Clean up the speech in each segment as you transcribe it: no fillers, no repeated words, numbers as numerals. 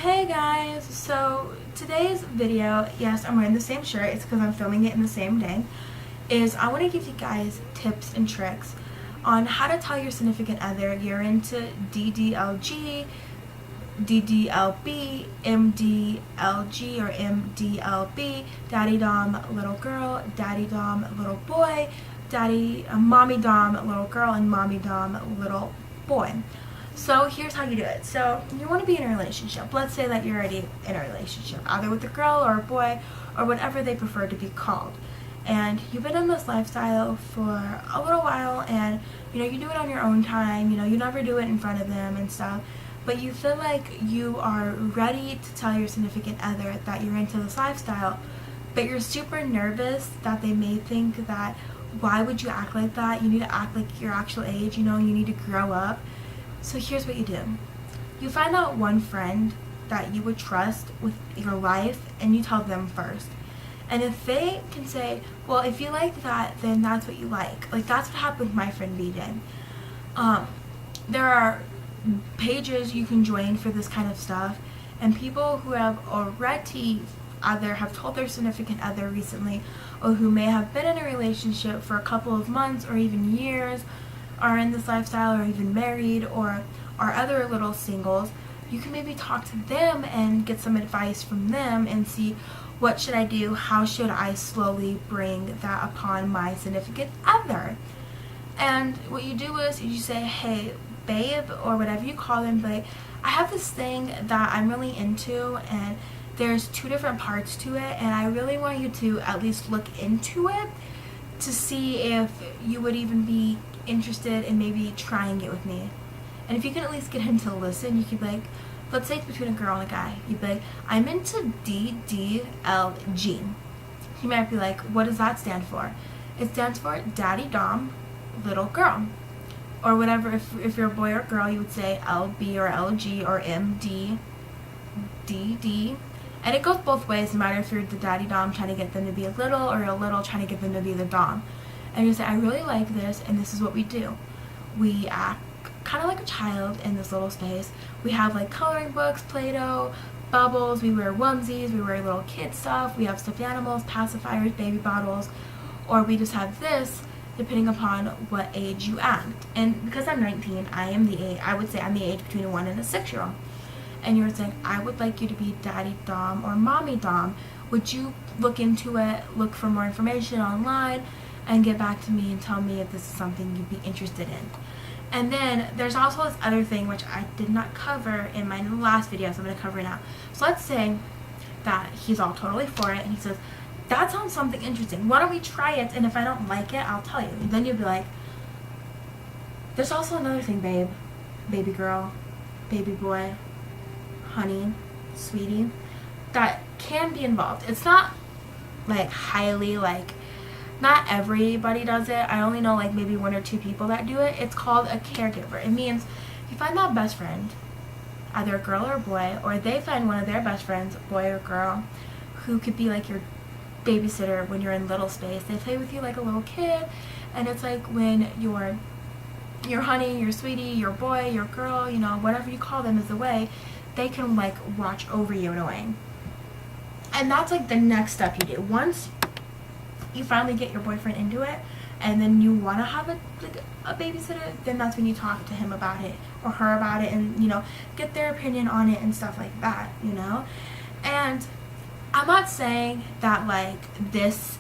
Hey guys, so today's video, yes, I'm wearing the same shirt, it's because I'm filming it in the same day, is I want to give you guys tips and tricks on how to tell your significant other you're into DDLG, DDLB, MDLG or MDLB, Daddy Dom Little Girl, Daddy Dom Little Boy, Mommy Dom Little Girl, and Mommy Dom Little Boy. So here's how you do it. So you want to be in a relationship. Let's say that you're already in a relationship, either with a girl or a boy or whatever they prefer to be called. And you've been in this lifestyle for a little while, and you do it on your own time. You never do it in front of them and stuff. But you feel like you are ready to tell your significant other that you're into this lifestyle, but you're super nervous that they may think that, why would you act like that? You need to act like your actual age, you need to grow up. So here's what you do. You find out one friend that you would trust with your life, and you tell them first. And if they can say, well, if you like that, then that's what you like. Like, that's what happened with my friend BJ. There are pages you can join for this kind of stuff, and people who have already either have told their significant other recently, or who may have been in a relationship for a couple of months or even years, are in this lifestyle, or even married, or are other little singles, you can maybe talk to them and get some advice from them and see, what should I do? How should I slowly bring that upon my significant other? And what you do is you say, hey babe, or whatever you call them, but I have this thing that I'm really into, and there's two different parts to it, and I really want you to at least look into it to see if you would even be interested in maybe trying it with me. And if you can at least get him to listen, you could be like, let's say it's between a girl and a guy, you'd be like, I'm into DDLG. He might be like, what does that stand for? It stands for Daddy Dom Little Girl, or whatever. If you're a boy or girl, you would say LB or LG or MD DD. And it goes both ways, no matter if you're the daddy dom trying to get them to be a little, or a little trying to get them to be the dom. And you say, I really like this, and this is what we do. We act kind of like a child in this little space. We have like coloring books, Play-Doh, bubbles, we wear onesies, we wear little kid stuff, we have stuffed animals, pacifiers, baby bottles, or we just have this, depending upon what age you act. And because I'm 19, I would say I'm the age between a 1 and a 6-year-old. And you're saying, I would like you to be Daddy Dom or Mommy Dom. Would you look into it, look for more information online, and get back to me and tell me if this is something you'd be interested in? And then there's also this other thing which I did not cover in my last video, so I'm going to cover it now. So let's say that he's all totally for it, and he says, that sounds something interesting. Why don't we try it, and if I don't like it, I'll tell you. And then you'd be like, there's also another thing, babe, baby girl, baby boy, honey, sweetie, that can be involved. It's not like highly, like, not everybody does it. I only know like maybe 1 or 2 people that do it. It's called a caregiver. It means you find that best friend, either a girl or a boy, or they find one of their best friends, boy or girl, who could be like your babysitter when you're in little space. They play with you like a little kid, and it's like when your honey, your sweetie, your boy, your girl, whatever you call them is away, they can like watch over you in a way. And that's like the next step you do. Once you finally get your boyfriend into it, and then you want to have a babysitter, then that's when you talk to him about it, or her about it, and get their opinion on it and stuff like that. And I'm not saying that like this,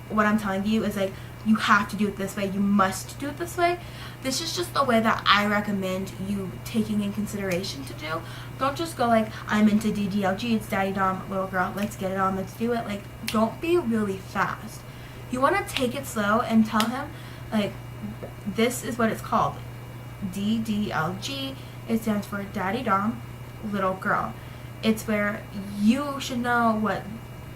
what I'm telling you is like you have to do it this way, you must do it this way. This is just the way that I recommend you taking in consideration to do. Don't just go like, I'm into DDLG, it's Daddy Dom Little Girl, let's get it on, let's do it. Like, don't be really fast. You want to take it slow and tell him, like, this is what it's called. DDLG, it stands for Daddy Dom Little Girl. It's where you should know what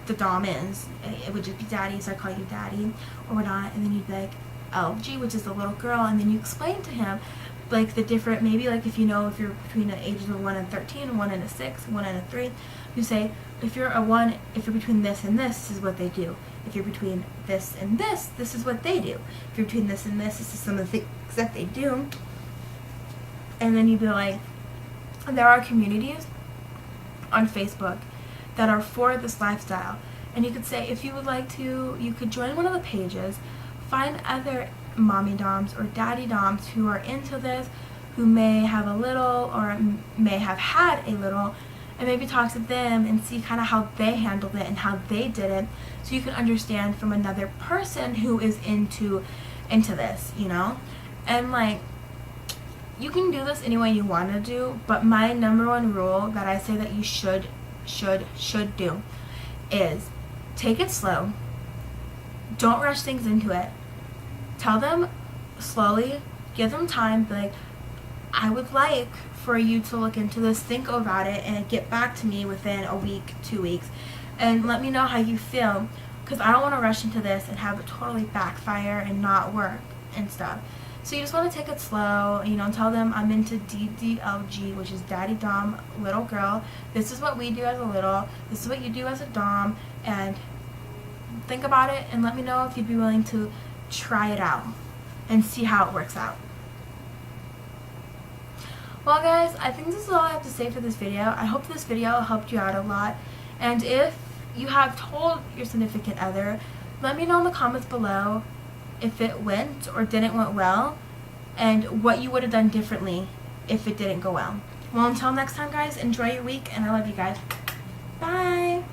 the dom is. It would just be daddy, so I call you daddy or whatnot, and then you'd be like LG, which is the little girl, and then you explain to him like the different, maybe like if you're between the ages of 1 and 13, 1 and a 6, 1 and a 3, you say, if you're between this and this is what they do. If you're between this and this is what they do. If you're between this and this is some of the things that they do. And then you'd be like, there are communities on Facebook that are for this lifestyle. And you could say, if you would like to, you could join one of the pages, find other mommy doms or daddy doms who are into this, who may have a little or may have had a little, and maybe talk to them and see kind of how they handled it and how they did it, so you can understand from another person who is into this, you know? And like, you can do this any way you want to do, but my number one rule that I say that you should do is take it slow. Don't rush things into it. Tell them slowly, give them time, be like, I would like for you to look into this, think about it, and get back to me within a week, 2 weeks, and let me know how you feel, because I don't want to rush into this and have it totally backfire and not work and stuff. So you just want to take it slow, you know, tell them I'm into DDLG, which is Daddy Dom Little Girl. This is what we do as a little, this is what you do as a Dom, and think about it and let me know if you'd be willing to try it out and see how it works out. Well guys, I think this is all I have to say for this video. I hope this video helped you out a lot, and if you have told your significant other, let me know in the comments below if it went or didn't went well, and what you would have done differently if it didn't go well. Well, until next time guys, enjoy your week, and I love you guys. Bye!